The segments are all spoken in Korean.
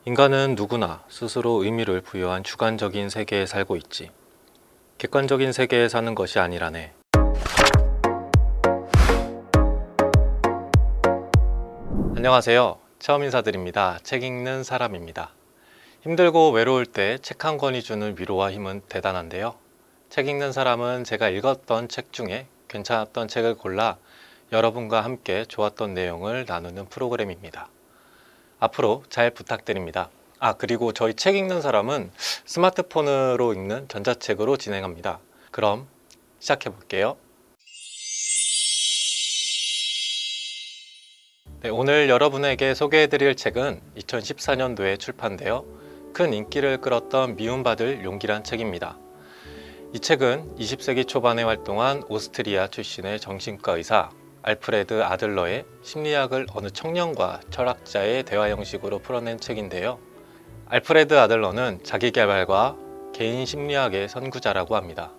인간은 누구나 스스로 의미를 부여한 주관적인 세계에 살고 있지. 객관적인 세계에 사는 것이 아니라네. 안녕하세요. 처음 인사드립니다. 책 읽는 사람입니다. 힘들고 외로울 때 책 한 권이 주는 위로와 힘은 대단한데요. 책 읽는 사람은 제가 읽었던 책 중에 괜찮았던 책을 골라 여러분과 함께 좋았던 내용을 나누는 프로그램입니다. 앞으로 잘 부탁드립니다. 그리고 저희 책 읽는 사람은 스마트폰으로 읽는 전자책으로 진행합니다. 그럼 시작해 볼게요. 네, 오늘 여러분에게 소개해 드릴 책은 2014년도에 출판되어 큰 인기를 끌었던 미움받을 용기란 책입니다. 이 책은 20세기 초반에 활동한 오스트리아 출신의 정신과 의사 알프레드 아들러의 심리학을 어느 청년과 철학자의 대화 형식으로 풀어낸 책인데요. 알프레드 아들러는 자기계발과 개인 심리학의 선구자라고 합니다.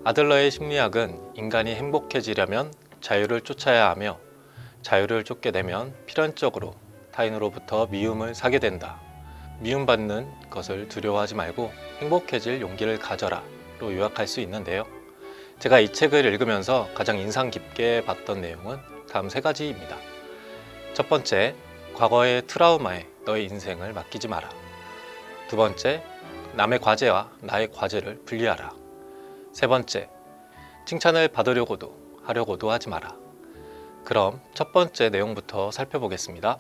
아들러의 심리학은 인간이 행복해지려면 자유를 쫓아야 하며 자유를 쫓게 되면 필연적으로 타인으로부터 미움을 사게 된다. 미움받는 것을 두려워하지 말고 행복해질 용기를 가져라 로 요약할 수 있는데요. 제가 이 책을 읽으면서 가장 인상 깊게 봤던 내용은 다음 세 가지입니다. 첫 번째, 과거의 트라우마에 너의 인생을 맡기지 마라. 두 번째, 남의 과제와 나의 과제를 분리하라. 세 번째, 칭찬을 받으려고도 하려고도 하지 마라. 그럼 첫 번째 내용부터 살펴보겠습니다.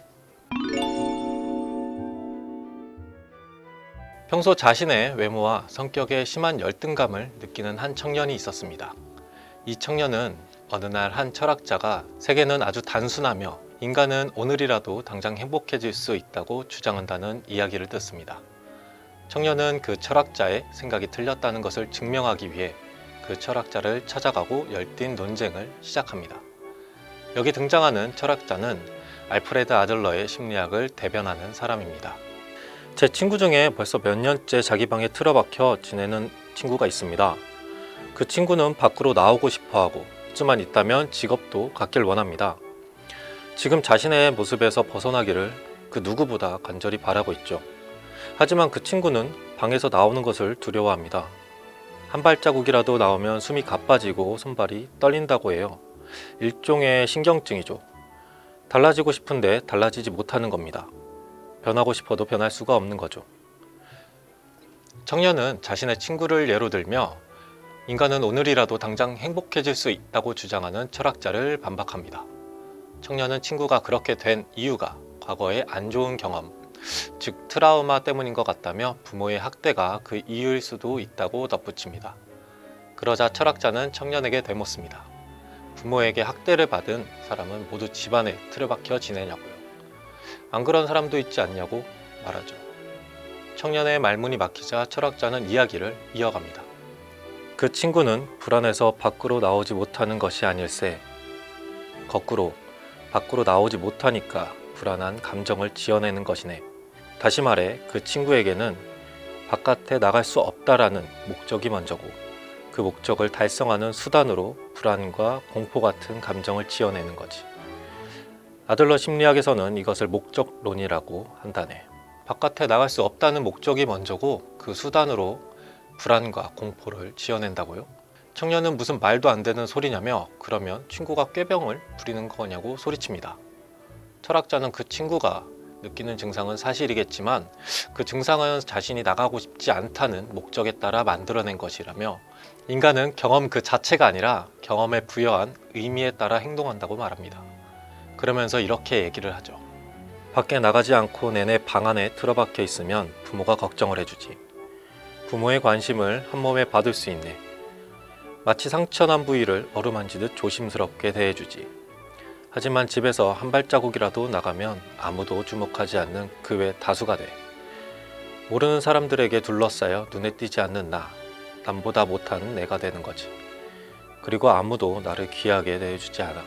평소 자신의 외모와 성격에 심한 열등감을 느끼는 한 청년이 있었습니다. 이 청년은 어느 날 한 철학자가 세계는 아주 단순하며 인간은 오늘이라도 당장 행복해질 수 있다고 주장한다는 이야기를 듣습니다. 청년은 그 철학자의 생각이 틀렸다는 것을 증명하기 위해 그 철학자를 찾아가고 열띤 논쟁을 시작합니다. 여기 등장하는 철학자는 알프레드 아들러의 심리학을 대변하는 사람입니다. 제 친구 중에 벌써 몇 년째 자기 방에 틀어박혀 지내는 친구가 있습니다. 그 친구는 밖으로 나오고 싶어하고 하지만 있다면 직업도 갖길 원합니다. 지금 자신의 모습에서 벗어나기를 그 누구보다 간절히 바라고 있죠. 하지만 그 친구는 방에서 나오는 것을 두려워합니다. 한 발자국이라도 나오면 숨이 가빠지고 손발이 떨린다고 해요. 일종의 신경증이죠. 달라지고 싶은데 달라지지 못하는 겁니다. 변하고 싶어도 변할 수가 없는 거죠. 청년은 자신의 친구를 예로 들며 인간은 오늘이라도 당장 행복해질 수 있다고 주장하는 철학자를 반박합니다. 청년은 친구가 그렇게 된 이유가 과거의 안 좋은 경험, 즉 트라우마 때문인 것 같다며 부모의 학대가 그 이유일 수도 있다고 덧붙입니다. 그러자 철학자는 청년에게 되묻습니다. 부모에게 학대를 받은 사람은 모두 집안에 틀어박혀 지내냐고요. 안 그런 사람도 있지 않냐고 말하죠. 청년의 말문이 막히자 철학자는 이야기를 이어갑니다. 그 친구는 불안해서 밖으로 나오지 못하는 것이 아닐세. 거꾸로 밖으로 나오지 못하니까 불안한 감정을 지어내는 것이네. 다시 말해 그 친구에게는 바깥에 나갈 수 없다라는 목적이 먼저고 그 목적을 달성하는 수단으로 불안과 공포 같은 감정을 지어내는 거지. 아들러 심리학에서는 이것을 목적론이라고 한다네. 바깥에 나갈 수 없다는 목적이 먼저고 그 수단으로 불안과 공포를 지어낸다고요? 청년은 무슨 말도 안 되는 소리냐며 그러면 친구가 꾀병을 부리는 거냐고 소리칩니다. 철학자는 그 친구가 느끼는 증상은 사실이겠지만 그 증상은 자신이 나가고 싶지 않다는 목적에 따라 만들어낸 것이라며 인간은 경험 그 자체가 아니라 경험에 부여한 의미에 따라 행동한다고 말합니다. 그러면서 이렇게 얘기를 하죠. 밖에 나가지 않고 내내 방 안에 틀어박혀 있으면 부모가 걱정을 해주지. 부모의 관심을 한 몸에 받을 수 있네. 마치 상처난 부위를 어루만지듯 조심스럽게 대해주지. 하지만 집에서 한 발자국이라도 나가면 아무도 주목하지 않는 그 외 다수가 돼. 모르는 사람들에게 둘러싸여 눈에 띄지 않는 남보다 못한 내가 되는 거지. 그리고 아무도 나를 귀하게 대해주지 않아.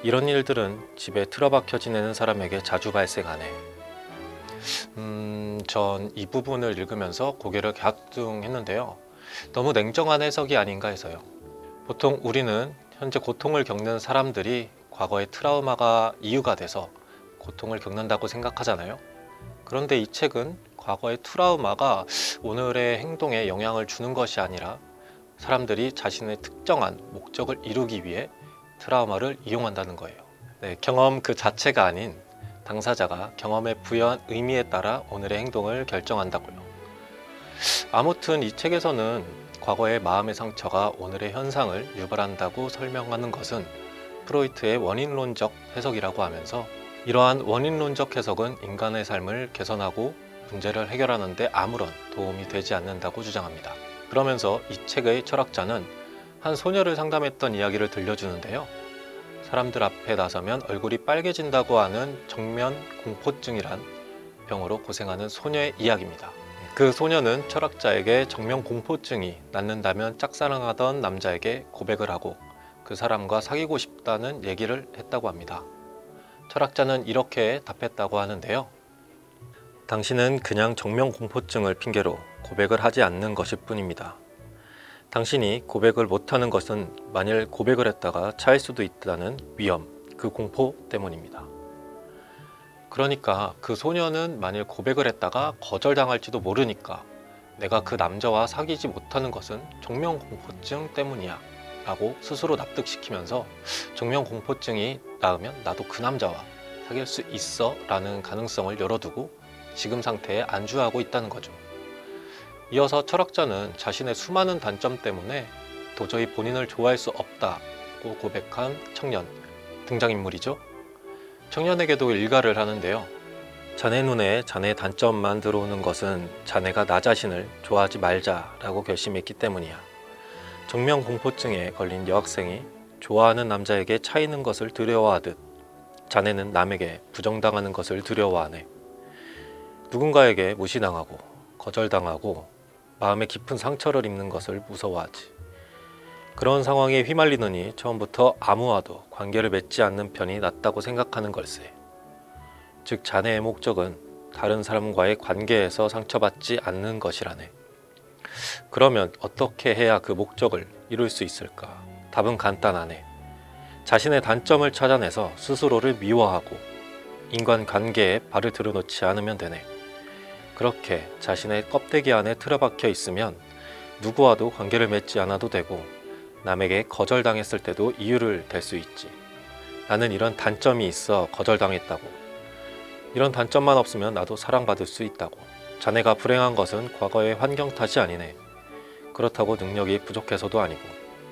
이런 일들은 집에 틀어박혀 지내는 사람에게 자주 발생하네. 전 이 부분을 읽으면서 고개를 갸우뚱했는데요. 너무 냉정한 해석이 아닌가 해서요. 보통 우리는 현재 고통을 겪는 사람들이 과거의 트라우마가 이유가 돼서 고통을 겪는다고 생각하잖아요. 그런데 이 책은 과거의 트라우마가 오늘의 행동에 영향을 주는 것이 아니라 사람들이 자신의 특정한 목적을 이루기 위해 트라우마를 이용한다는 거예요. 네, 경험 그 자체가 아닌 당사자가 경험에 부여한 의미에 따라 오늘의 행동을 결정한다고요. 아무튼 이 책에서는 과거의 마음의 상처가 오늘의 현상을 유발한다고 설명하는 것은 프로이트의 원인론적 해석이라고 하면서 이러한 원인론적 해석은 인간의 삶을 개선하고 문제를 해결하는 데 아무런 도움이 되지 않는다고 주장합니다. 그러면서 이 책의 철학자는 한 소녀를 상담했던 이야기를 들려주는데요. 사람들 앞에 나서면 얼굴이 빨개진다고 하는 정면 공포증이란 병으로 고생하는 소녀의 이야기입니다. 그 소녀는 철학자에게 정면 공포증이 낫는다면 짝사랑하던 남자에게 고백을 하고 그 사람과 사귀고 싶다는 얘기를 했다고 합니다. 철학자는 이렇게 답했다고 하는데요. 당신은 그냥 정면 공포증을 핑계로 고백을 하지 않는 것일 뿐입니다. 당신이 고백을 못하는 것은 만일 고백을 했다가 차일 수도 있다는 위험, 그 공포 때문입니다. 그러니까 그 소녀는 만일 고백을 했다가 거절당할지도 모르니까 내가 그 남자와 사귀지 못하는 것은 정면 공포증 때문이야 라고 스스로 납득시키면서 정면 공포증이 나으면 나도 그 남자와 사귈 수 있어 라는 가능성을 열어두고 지금 상태에 안주하고 있다는 거죠. 이어서 철학자는 자신의 수많은 단점 때문에 도저히 본인을 좋아할 수 없다고 고백한 청년, 등장인물이죠. 청년에게도 일가를 하는데요. 자네 눈에 자네의 단점만 들어오는 것은 자네가 나 자신을 좋아하지 말자라고 결심했기 때문이야. 정면 공포증에 걸린 여학생이 좋아하는 남자에게 차이는 것을 두려워하듯 자네는 남에게 부정당하는 것을 두려워하네. 누군가에게 무시당하고 거절당하고 마음에 깊은 상처를 입는 것을 무서워하지. 그런 상황에 휘말리느니 처음부터 아무와도 관계를 맺지 않는 편이 낫다고 생각하는 걸세. 즉 자네의 목적은 다른 사람과의 관계에서 상처받지 않는 것이라네. 그러면 어떻게 해야 그 목적을 이룰 수 있을까? 답은 간단하네. 자신의 단점을 찾아내서 스스로를 미워하고 인간관계에 발을 들여놓지 않으면 되네. 그렇게 자신의 껍데기 안에 틀어박혀 있으면 누구와도 관계를 맺지 않아도 되고 남에게 거절당했을 때도 이유를 댈 수 있지. 나는 이런 단점이 있어 거절당했다고. 이런 단점만 없으면 나도 사랑받을 수 있다고. 자네가 불행한 것은 과거의 환경 탓이 아니네. 그렇다고 능력이 부족해서도 아니고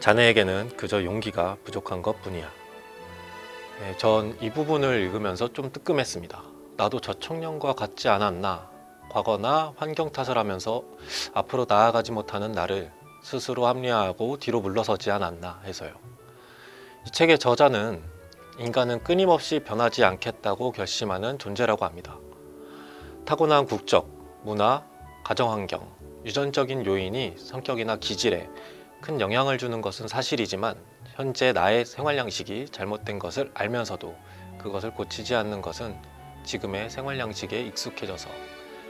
자네에게는 그저 용기가 부족한 것뿐이야. 네, 전 이 부분을 읽으면서 좀 뜨끔했습니다. 나도 저 청년과 같지 않았나. 과거나 환경 탓을 하면서 앞으로 나아가지 못하는 나를 스스로 합리화하고 뒤로 물러서지 않았나 해서요. 이 책의 저자는 인간은 끊임없이 변하지 않겠다고 결심하는 존재라고 합니다. 타고난 국적, 문화, 가정환경, 유전적인 요인이 성격이나 기질에 큰 영향을 주는 것은 사실이지만 현재 나의 생활 양식이 잘못된 것을 알면서도 그것을 고치지 않는 것은 지금의 생활 양식에 익숙해져서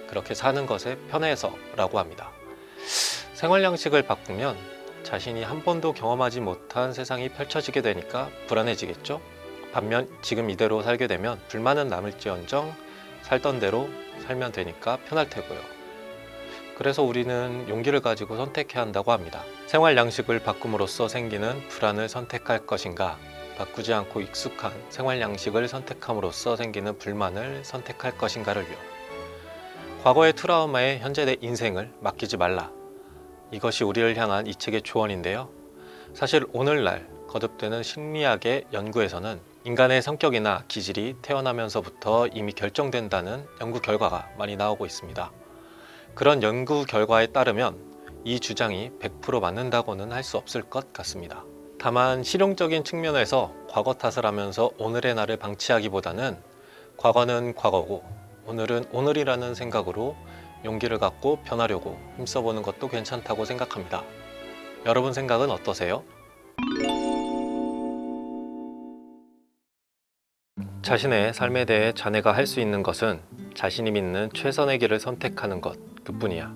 그렇게 사는 것에 편해서라고 합니다. 생활 양식을 바꾸면 자신이 한 번도 경험하지 못한 세상이 펼쳐지게 되니까 불안해지겠죠? 반면 지금 이대로 살게 되면 불만은 남을지언정 살던 대로 살면 되니까 편할 테고요. 그래서 우리는 용기를 가지고 선택해야 한다고 합니다. 생활 양식을 바꿈으로써 생기는 불안을 선택할 것인가, 바꾸지 않고 익숙한 생활 양식을 선택함으로써 생기는 불만을 선택할 것인가를요. 과거의 트라우마에 현재 내 인생을 맡기지 말라. 이것이 우리를 향한 이 책의 조언인데요. 사실 오늘날 거듭되는 심리학의 연구에서는 인간의 성격이나 기질이 태어나면서부터 이미 결정된다는 연구 결과가 많이 나오고 있습니다. 그런 연구 결과에 따르면 이 주장이 100% 맞는다고는 할 수 없을 것 같습니다. 다만 실용적인 측면에서 과거 탓을 하면서 오늘의 나를 방치하기보다는 과거는 과거고 오늘은 오늘이라는 생각으로 용기를 갖고 변하려고 힘써보는 것도 괜찮다고 생각합니다. 여러분 생각은 어떠세요? 자신의 삶에 대해 자네가 할 수 있는 것은 자신이 믿는 최선의 길을 선택하는 것 그뿐이야.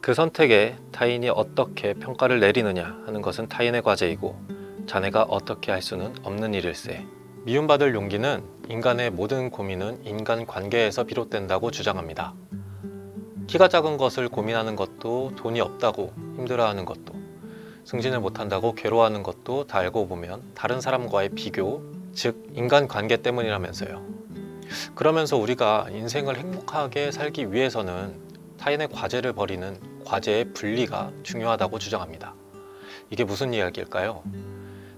그 선택에 타인이 어떻게 평가를 내리느냐 하는 것은 타인의 과제이고 자네가 어떻게 할 수는 없는 일일세. 미움받을 용기는 인간의 모든 고민은 인간관계에서 비롯된다고 주장합니다. 키가 작은 것을 고민하는 것도, 돈이 없다고 힘들어하는 것도, 승진을 못한다고 괴로워하는 것도 다 알고 보면 다른 사람과의 비교, 즉 인간관계 때문이라면서요. 그러면서 우리가 인생을 행복하게 살기 위해서는 타인의 과제를 버리는 과제의 분리가 중요하다고 주장합니다. 이게 무슨 이야기일까요?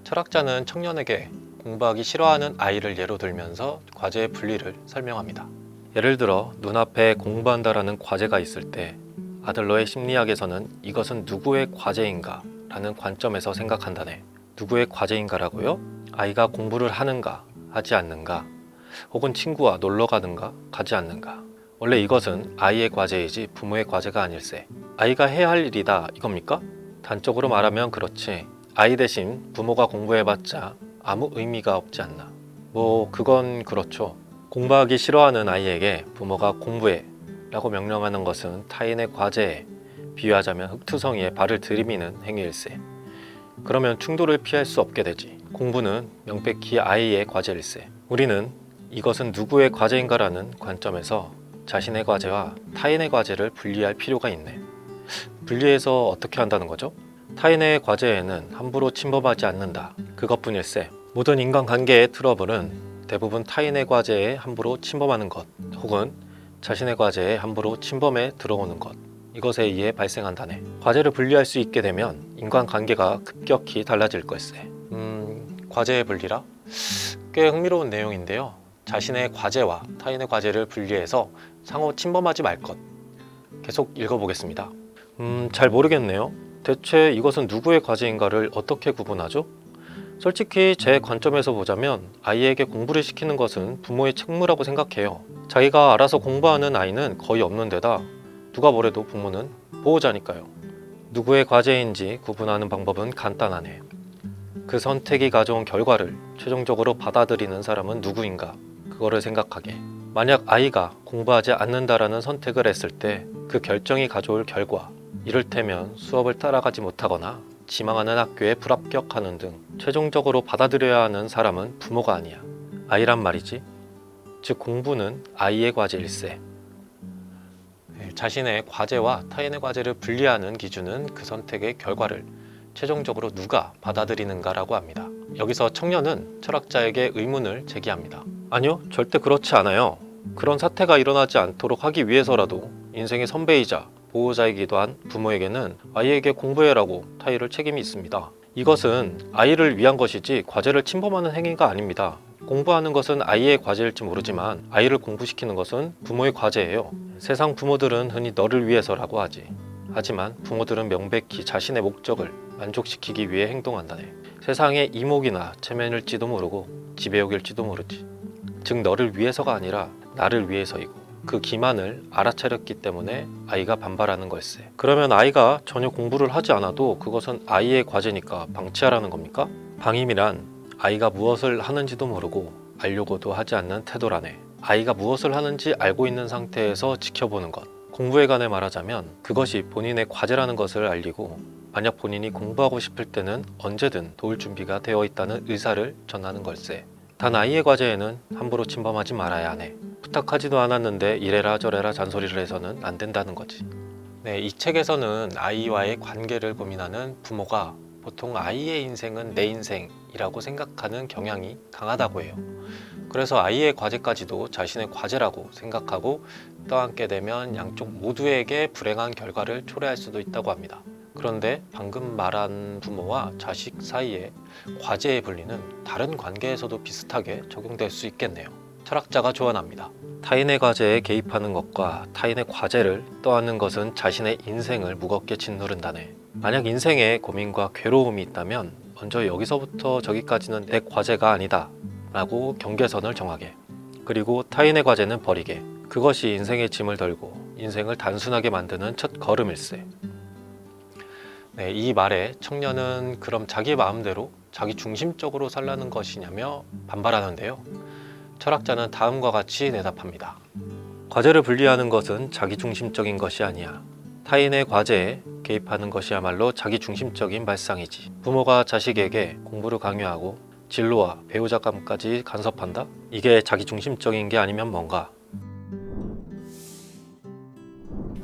철학자는 청년에게 공부하기 싫어하는 아이를 예로 들면서 과제의 분리를 설명합니다. 예를 들어 눈앞에 공부한다라는 과제가 있을 때 아들러의 심리학에서는 이것은 누구의 과제인가 라는 관점에서 생각한다네. 누구의 과제인가라고요? 아이가 공부를 하는가 하지 않는가, 혹은 친구와 놀러 가는가 가지 않는가. 원래 이것은 아이의 과제이지 부모의 과제가 아닐세. 아이가 해야 할 일이다 이겁니까? 단적으로 말하면 그렇지, 아이 대신 부모가 공부해봤자 아무 의미가 없지 않나. 그건 그렇죠. 공부하기 싫어하는 아이에게 부모가 공부해 라고 명령하는 것은 타인의 과제에, 비유하자면 흙투성이에 발을 들이미는 행위일세. 그러면 충돌을 피할 수 없게 되지. 공부는 명백히 아이의 과제일세. 우리는 이것은 누구의 과제인가라는 관점에서 자신의 과제와 타인의 과제를 분리할 필요가 있네. 분리해서 어떻게 한다는 거죠? 타인의 과제에는 함부로 침범하지 않는다, 그것뿐일세. 모든 인간관계의 트러블은 대부분 타인의 과제에 함부로 침범하는 것, 혹은 자신의 과제에 함부로 침범해 들어오는 것, 이것에 의해 발생한다네. 과제를 분리할 수 있게 되면 인간관계가 급격히 달라질 걸세. 과제의 분리라? 꽤 흥미로운 내용인데요. 자신의 과제와 타인의 과제를 분리해서 상호 침범하지 말 것. 계속 읽어보겠습니다. 잘 모르겠네요. 대체 이것은 누구의 과제인가를 어떻게 구분하죠? 솔직히 제 관점에서 보자면 아이에게 공부를 시키는 것은 부모의 책무라고 생각해요. 자기가 알아서 공부하는 아이는 거의 없는 데다 누가 뭐래도 부모는 보호자니까요. 누구의 과제인지 구분하는 방법은 간단하네. 그 선택이 가져온 결과를 최종적으로 받아들이는 사람은 누구인가, 그거를 생각하게. 만약 아이가 공부하지 않는다라는 선택을 했을 때 그 결정이 가져올 결과, 이를테면 수업을 따라가지 못하거나 지망하는 학교에 불합격하는 등 최종적으로 받아들여야 하는 사람은 부모가 아니야, 아이란 말이지. 즉 공부는 아이의 과제일세. 자신의 과제와 타인의 과제를 분리하는 기준은 그 선택의 결과를 최종적으로 누가 받아들이는가라고 합니다. 여기서 청년은 철학자에게 의문을 제기합니다. 아니요, 절대 그렇지 않아요. 그런 사태가 일어나지 않도록 하기 위해서라도 인생의 선배이자 보호자이기도 한 부모에게는 아이에게 공부해라고 타일을 책임이 있습니다. 이것은 아이를 위한 것이지 과제를 침범하는 행위가 아닙니다. 공부하는 것은 아이의 과제일지 모르지만 아이를 공부시키는 것은 부모의 과제예요. 세상 부모들은 흔히 너를 위해서라고 하지. 하지만 부모들은 명백히 자신의 목적을 만족시키기 위해 행동한다네. 세상의 이목이나 체면일지도 모르고 지배욕일지도 모르지. 즉 너를 위해서가 아니라 나를 위해서이고, 그 기만을 알아차렸기 때문에 아이가 반발하는 걸세. 그러면 아이가 전혀 공부를 하지 않아도 그것은 아이의 과제니까 방치하라는 겁니까? 방임이란 아이가 무엇을 하는지도 모르고 알려고도 하지 않는 태도라네. 아이가 무엇을 하는지 알고 있는 상태에서 지켜보는 것. 공부에 관해 말하자면 그것이 본인의 과제라는 것을 알리고, 만약 본인이 공부하고 싶을 때는 언제든 도울 준비가 되어 있다는 의사를 전하는 걸세. 단 아이의 과제에는 함부로 침범하지 말아야 하네. 부탁하지도 않았는데 이래라 저래라 잔소리를 해서는 안 된다는 거지. 네, 이 책에서는 아이와의 관계를 고민하는 부모가 보통 아이의 인생은 내 인생이라고 생각하는 경향이 강하다고 해요. 그래서 아이의 과제까지도 자신의 과제라고 생각하고 떠안게 되면 양쪽 모두에게 불행한 결과를 초래할 수도 있다고 합니다. 그런데 방금 말한 부모와 자식 사이의 과제의 분리는 다른 관계에서도 비슷하게 적용될 수 있겠네요. 철학자가 조언합니다. 타인의 과제에 개입하는 것과 타인의 과제를 떠안는 것은 자신의 인생을 무겁게 짓누른다네. 만약 인생에 고민과 괴로움이 있다면 먼저 여기서부터 저기까지는 내 과제가 아니다 라고 경계선을 정하게. 그리고 타인의 과제는 버리게. 그것이 인생의 짐을 덜고 인생을 단순하게 만드는 첫 걸음일세. 네, 이 말에 청년은 그럼 자기 마음대로 자기 중심적으로 살라는 것이냐며 반발하는데요. 철학자는 다음과 같이 대답합니다. 과제를 분리하는 것은 자기 중심적인 것이 아니야. 타인의 과제에 개입하는 것이야말로 자기 중심적인 발상이지. 부모가 자식에게 공부를 강요하고 진로와 배우자감까지 간섭한다? 이게 자기중심적인 게 아니면 뭔가?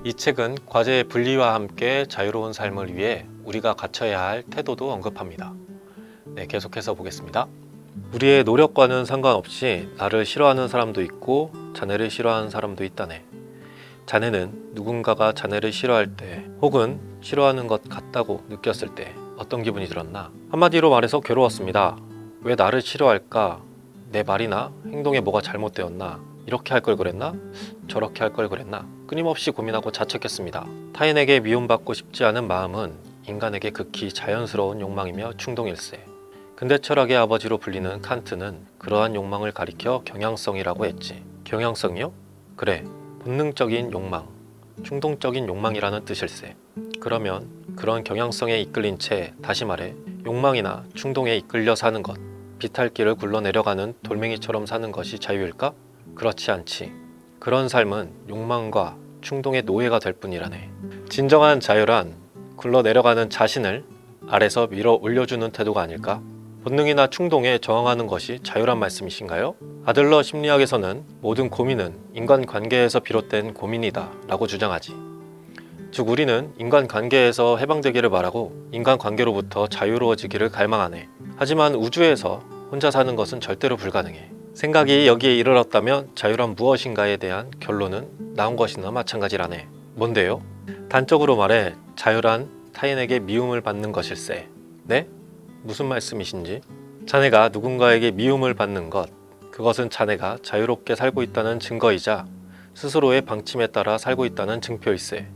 이 책은 과제의 분리와 함께 자유로운 삶을 위해 우리가 갖춰야 할 태도도 언급합니다. 네, 계속해서 보겠습니다. 우리의 노력과는 상관없이 나를 싫어하는 사람도 있고 자네를 싫어하는 사람도 있다네. 자네는 누군가가 자네를 싫어할 때 혹은 싫어하는 것 같다고 느꼈을 때 어떤 기분이 들었나? 한마디로 말해서 괴로웠습니다. 왜 나를 싫어할까? 내 말이나 행동에 뭐가 잘못되었나? 이렇게 할 걸 그랬나? 저렇게 할 걸 그랬나? 끊임없이 고민하고 자책했습니다. 타인에게 미움받고 싶지 않은 마음은 인간에게 극히 자연스러운 욕망이며 충동일세. 근대 철학의 아버지로 불리는 칸트는 그러한 욕망을 가리켜 경향성이라고 했지. 경향성이요? 그래, 본능적인 욕망, 충동적인 욕망이라는 뜻일세. 그러면 그런 경향성에 이끌린 채, 다시 말해 욕망이나 충동에 이끌려 사는 것, 비탈길을 굴러내려가는 돌멩이처럼 사는 것이 자유일까? 그렇지 않지. 그런 삶은 욕망과 충동의 노예가 될 뿐이라네. 진정한 자유란 굴러내려가는 자신을 아래서 밀어 올려주는 태도가 아닐까? 본능이나 충동에 저항하는 것이 자유란 말씀이신가요? 아들러 심리학에서는 모든 고민은 인간관계에서 비롯된 고민이다 라고 주장하지. 즉 우리는 인간관계에서 해방되기를 바라고 인간관계로부터 자유로워지기를 갈망하네. 하지만 우주에서 혼자 사는 것은 절대로 불가능해. 생각이 여기에 이르렀다면 자유란 무엇인가에 대한 결론은 나온 것이나 마찬가지라네. 뭔데요? 단적으로 말해 자유란 타인에게 미움을 받는 것일세. 네? 무슨 말씀이신지? 자네가 누군가에게 미움을 받는 것, 그것은 자네가 자유롭게 살고 있다는 증거이자 스스로의 방침에 따라 살고 있다는 증표일세.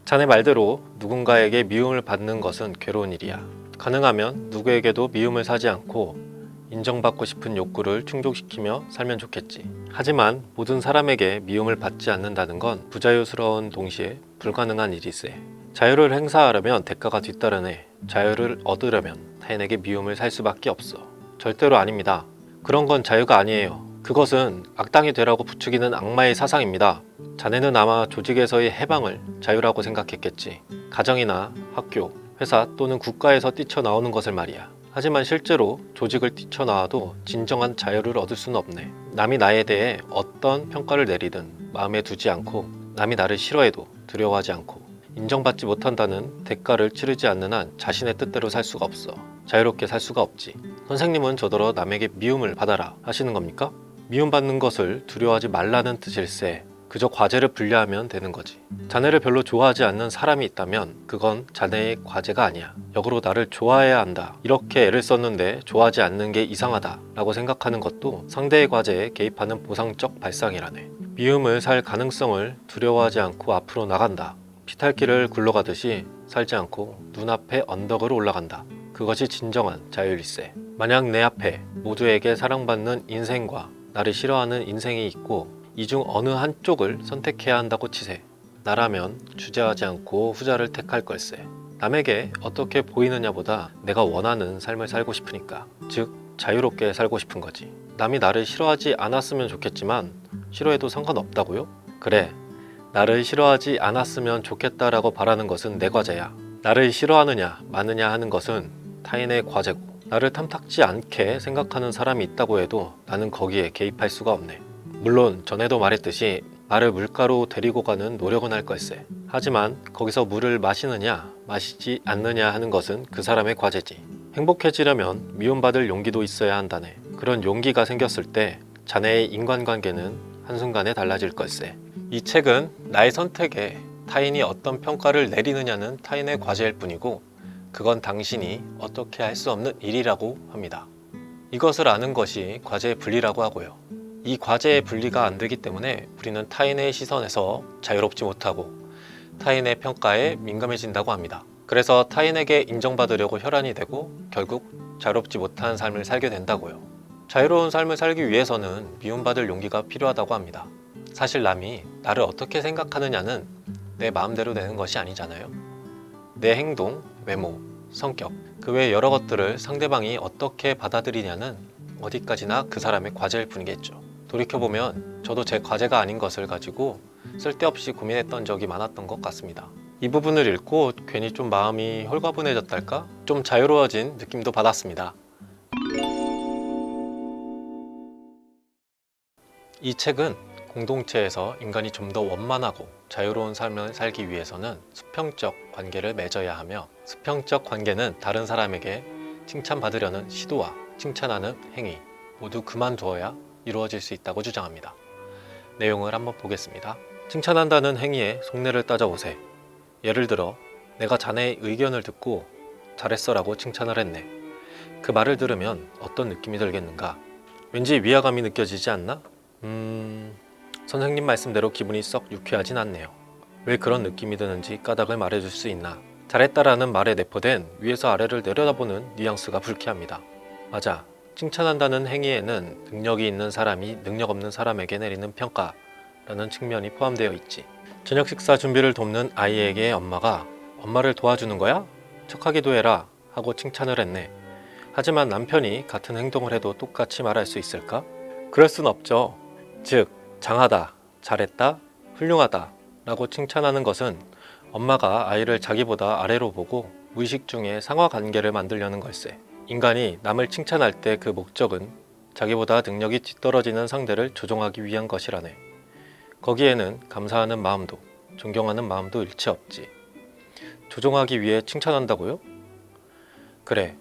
자네 말대로 누군가에게 미움을 받는 것은 괴로운 일이야. 가능하면 누구에게도 미움을 사지 않고 인정받고 싶은 욕구를 충족시키며 살면 좋겠지. 하지만 모든 사람에게 미움을 받지 않는다는 건 부자유스러운 동시에 불가능한 일일세. 자유를 행사하려면 대가가 뒤따르네. 자유를 얻으려면 타인에게 미움을 살 수밖에 없어. 절대로 아닙니다. 그런 건 자유가 아니에요. 그것은 악당이 되라고 부추기는 악마의 사상입니다. 자네는 아마 조직에서의 해방을 자유라고 생각했겠지. 가정이나 학교, 회사 또는 국가에서 뛰쳐나오는 것을 말이야. 하지만 실제로 조직을 뛰쳐나와도 진정한 자유를 얻을 수는 없네. 남이 나에 대해 어떤 평가를 내리든 마음에 두지 않고 남이 나를 싫어해도 두려워하지 않고 인정받지 못한다는 대가를 치르지 않는 한 자신의 뜻대로 살 수가 없어. 자유롭게 살 수가 없지. 선생님은 저더러 남에게 미움을 받아라 하시는 겁니까? 미움받는 것을 두려워하지 말라는 뜻일세. 그저 과제를 분리하면 되는 거지. 자네를 별로 좋아하지 않는 사람이 있다면 그건 자네의 과제가 아니야. 역으로 나를 좋아해야 한다. 이렇게 애를 썼는데 좋아하지 않는 게 이상하다 라고 생각하는 것도 상대의 과제에 개입하는 보상적 발상이라네. 미움을 살 가능성을 두려워하지 않고 앞으로 나간다. 피탈길을 굴러가듯이 살지 않고 눈앞에 언덕으로 올라간다. 그것이 진정한 자유일세. 만약 내 앞에 모두에게 사랑받는 인생과 나를 싫어하는 인생이 있고 이 중 어느 한쪽을 선택해야 한다고 치세. 나라면 주저하지 않고 후자를 택할 걸세. 남에게 어떻게 보이느냐보다 내가 원하는 삶을 살고 싶으니까. 즉 자유롭게 살고 싶은 거지. 남이 나를 싫어하지 않았으면 좋겠지만 싫어해도 상관없다고요? 그래, 나를 싫어하지 않았으면 좋겠다라고 바라는 것은 내 과제야. 나를 싫어하느냐 마느냐 하는 것은 타인의 과제고, 나를 탐탁지 않게 생각하는 사람이 있다고 해도 나는 거기에 개입할 수가 없네. 물론 전에도 말했듯이 나를 물가로 데리고 가는 노력은 할 걸세. 하지만 거기서 물을 마시느냐 마시지 않느냐 하는 것은 그 사람의 과제지. 행복해지려면 미움받을 용기도 있어야 한다네. 그런 용기가 생겼을 때 자네의 인간관계는 한순간에 달라질 걸세. 이 책은 나의 선택에 타인이 어떤 평가를 내리느냐는 타인의 과제일 뿐이고 그건 당신이 어떻게 할 수 없는 일이라고 합니다. 이것을 아는 것이 과제의 분리라고 하고요. 이 과제의 분리가 안 되기 때문에 우리는 타인의 시선에서 자유롭지 못하고 타인의 평가에 민감해진다고 합니다. 그래서 타인에게 인정받으려고 혈안이 되고 결국 자유롭지 못한 삶을 살게 된다고요. 자유로운 삶을 살기 위해서는 미움받을 용기가 필요하다고 합니다. 사실 남이 나를 어떻게 생각하느냐는 내 마음대로 되는 것이 아니잖아요. 내 행동, 외모, 성격, 그 외 여러 것들을 상대방이 어떻게 받아들이냐는 어디까지나 그 사람의 과제일 뿐이겠죠. 돌이켜보면 저도 제 과제가 아닌 것을 가지고 쓸데없이 고민했던 적이 많았던 것 같습니다. 이 부분을 읽고 괜히 좀 마음이 홀가분해졌달까? 좀 자유로워진 느낌도 받았습니다. 이 책은 공동체에서 인간이 좀 더 원만하고 자유로운 삶을 살기 위해서는 수평적 관계를 맺어야 하며, 수평적 관계는 다른 사람에게 칭찬받으려는 시도와 칭찬하는 행위 모두 그만두어야 이루어질 수 있다고 주장합니다. 내용을 한번 보겠습니다. 칭찬한다는 행위의 속내를 따져보세. 예를 들어, 내가 자네의 의견을 듣고 잘했어 라고 칭찬을 했네. 그 말을 들으면 어떤 느낌이 들겠는가? 왠지 위화감이 느껴지지 않나? 선생님 말씀대로 기분이 썩 유쾌하진 않네요. 왜 그런 느낌이 드는지 까닭을 말해줄 수 있나? 잘했다라는 말에 내포된 위에서 아래를 내려다보는 뉘앙스가 불쾌합니다. 맞아. 칭찬한다는 행위에는 능력이 있는 사람이 능력 없는 사람에게 내리는 평가라는 측면이 포함되어 있지. 저녁 식사 준비를 돕는 아이에게 엄마가 엄마를 도와주는 거야? 척하기도 해라 하고 칭찬을 했네. 하지만 남편이 같은 행동을 해도 똑같이 말할 수 있을까? 그럴 순 없죠. 즉, 장하다, 잘했다, 훌륭하다 라고 칭찬하는 것은 엄마가 아이를 자기보다 아래로 보고 무의식 중에 상하관계를 만들려는 걸세. 인간이 남을 칭찬할 때 그 목적은 자기보다 능력이 뒤떨어지는 상대를 조종하기 위한 것이라네. 거기에는 감사하는 마음도 존경하는 마음도 일체 없지. 조종하기 위해 칭찬한다고요? 그래,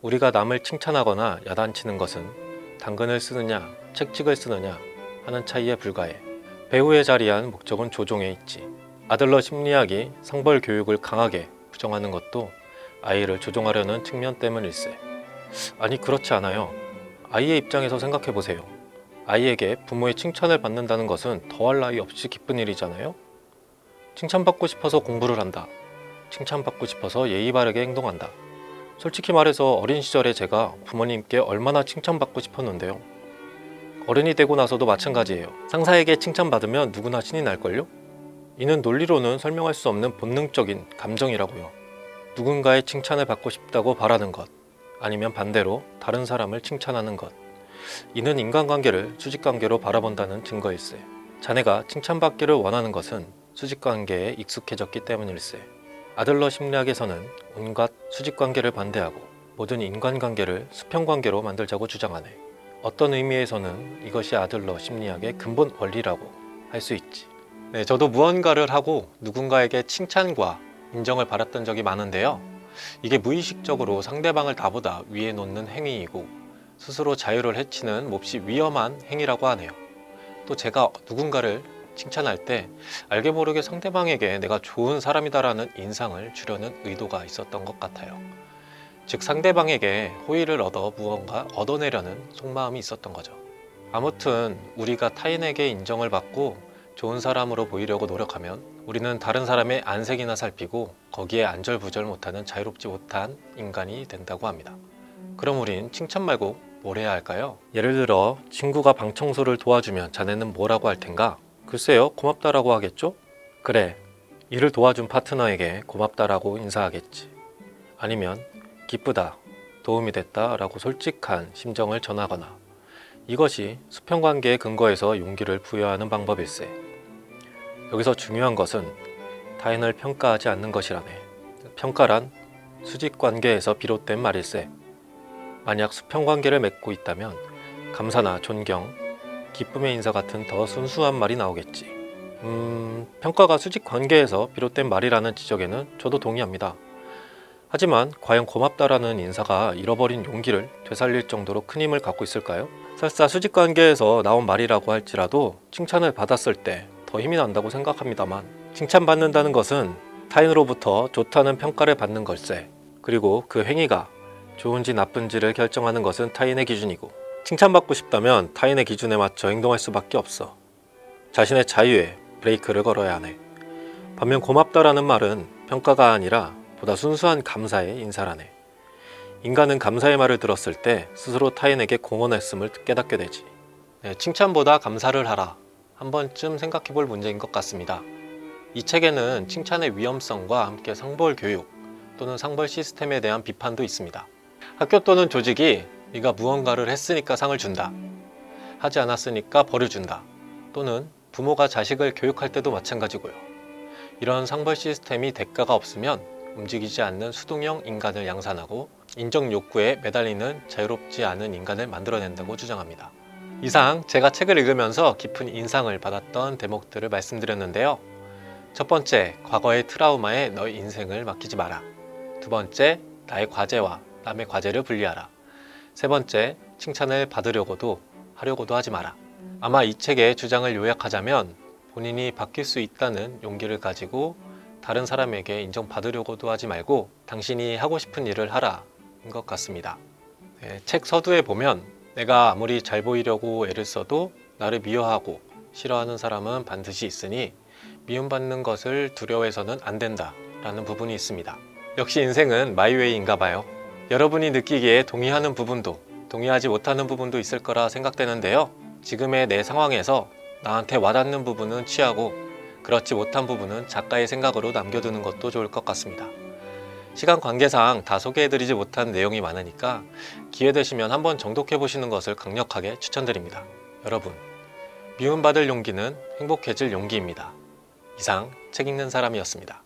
우리가 남을 칭찬하거나 야단치는 것은 당근을 쓰느냐 책찍을 쓰느냐 하는 차이에 불과해. 배후에 자리한 목적은 조종에 있지. 아들러 심리학이 상벌 교육을 강하게 부정하는 것도 아이를 조종하려는 측면 때문일세. 아니, 그렇지 않아요. 아이의 입장에서 생각해 보세요. 아이에게 부모의 칭찬을 받는다는 것은 더할 나위 없이 기쁜 일이잖아요. 칭찬받고 싶어서 공부를 한다. 칭찬받고 싶어서 예의 바르게 행동한다. 솔직히 말해서 어린 시절에 제가 부모님께 얼마나 칭찬받고 싶었는데요. 어른이 되고 나서도 마찬가지예요. 상사에게 칭찬받으면 누구나 신이 날걸요? 이는 논리로는 설명할 수 없는 본능적인 감정이라고요. 누군가의 칭찬을 받고 싶다고 바라는 것, 아니면 반대로 다른 사람을 칭찬하는 것. 이는 인간관계를 수직관계로 바라본다는 증거일세. 자네가 칭찬받기를 원하는 것은 수직관계에 익숙해졌기 때문일세. 아들러 심리학에서는 온갖 수직관계를 반대하고 모든 인간관계를 수평관계로 만들자고 주장하네. 어떤 의미에서는 이것이 아들러 심리학의 근본 원리라고 할 수 있지. 네, 저도 무언가를 하고 누군가에게 칭찬과 인정을 받았던 적이 많은데요. 이게 무의식적으로 상대방을 나보다 위에 놓는 행위이고 스스로 자유를 해치는 몹시 위험한 행위라고 하네요. 또 제가 누군가를 칭찬할 때 알게 모르게 상대방에게 내가 좋은 사람이다라는 인상을 주려는 의도가 있었던 것 같아요. 즉, 상대방에게 호의를 얻어 무언가 얻어내려는 속마음이 있었던 거죠. 아무튼 우리가 타인에게 인정을 받고 좋은 사람으로 보이려고 노력하면 우리는 다른 사람의 안색이나 살피고 거기에 안절부절 못하는 자유롭지 못한 인간이 된다고 합니다. 그럼 우린 칭찬 말고 뭘 해야 할까요? 예를 들어 친구가 방 청소를 도와주면 자네는 뭐라고 할 텐가? 글쎄요, 고맙다라고 하겠죠? 그래, 일을 도와준 파트너에게 고맙다라고 인사하겠지. 아니면 기쁘다, 도움이 됐다 라고 솔직한 심정을 전하거나. 이것이 수평관계의 근거에서 용기를 부여하는 방법일세. 여기서 중요한 것은 타인을 평가하지 않는 것이라네. 평가란 수직관계에서 비롯된 말일세. 만약 수평관계를 맺고 있다면 감사나 존경, 기쁨의 인사 같은 더 순수한 말이 나오겠지. 평가가 수직관계에서 비롯된 말이라는 지적에는 저도 동의합니다. 하지만 과연 고맙다라는 인사가 잃어버린 용기를 되살릴 정도로 큰 힘을 갖고 있을까요? 설사 수직관계에서 나온 말이라고 할지라도 칭찬을 받았을 때 더 힘이 난다고 생각합니다만, 칭찬받는다는 것은 타인으로부터 좋다는 평가를 받는 걸세. 그리고 그 행위가 좋은지 나쁜지를 결정하는 것은 타인의 기준이고, 칭찬받고 싶다면 타인의 기준에 맞춰 행동할 수밖에 없어. 자신의 자유에 브레이크를 걸어야 하네. 반면 고맙다라는 말은 평가가 아니라 보다 순수한 감사의 인사라네. 인간은 감사의 말을 들었을 때 스스로 타인에게 공헌했음을 깨닫게 되지. 네, 칭찬보다 감사를 하라. 한 번쯤 생각해 볼 문제인 것 같습니다. 이 책에는 칭찬의 위험성과 함께 상벌 교육 또는 상벌 시스템에 대한 비판도 있습니다. 학교 또는 조직이 네가 무언가를 했으니까 상을 준다, 하지 않았으니까 벌을 준다, 또는 부모가 자식을 교육할 때도 마찬가지고요. 이런 상벌 시스템이 대가가 없으면 움직이지 않는 수동형 인간을 양산하고 인정 욕구에 매달리는 자유롭지 않은 인간을 만들어낸다고 주장합니다. 이상 제가 책을 읽으면서 깊은 인상을 받았던 대목들을 말씀드렸는데요. 첫 번째, 과거의 트라우마에 너의 인생을 맡기지 마라. 두 번째, 나의 과제와 남의 과제를 분리하라. 세 번째, 칭찬을 받으려고도 하려고도 하지 마라. 아마 이 책의 주장을 요약하자면 본인이 바뀔 수 있다는 용기를 가지고 다른 사람에게 인정받으려고도 하지 말고 당신이 하고 싶은 일을 하라인 것 같습니다. 책 서두에 보면 내가 아무리 잘 보이려고 애를 써도 나를 미워하고 싫어하는 사람은 반드시 있으니 미움받는 것을 두려워해서는 안 된다 라는 부분이 있습니다. 역시 인생은 마이웨이인가 봐요. 여러분이 느끼기에 동의하는 부분도 동의하지 못하는 부분도 있을 거라 생각되는데요. 지금의 내 상황에서 나한테 와닿는 부분은 취하고 그렇지 못한 부분은 작가의 생각으로 남겨두는 것도 좋을 것 같습니다. 시간 관계상 다 소개해드리지 못한 내용이 많으니까 기회 되시면 한번 정독해 보시는 것을 강력하게 추천드립니다. 여러분, 미움받을 용기는 행복해질 용기입니다. 이상 책 읽는 사람이었습니다.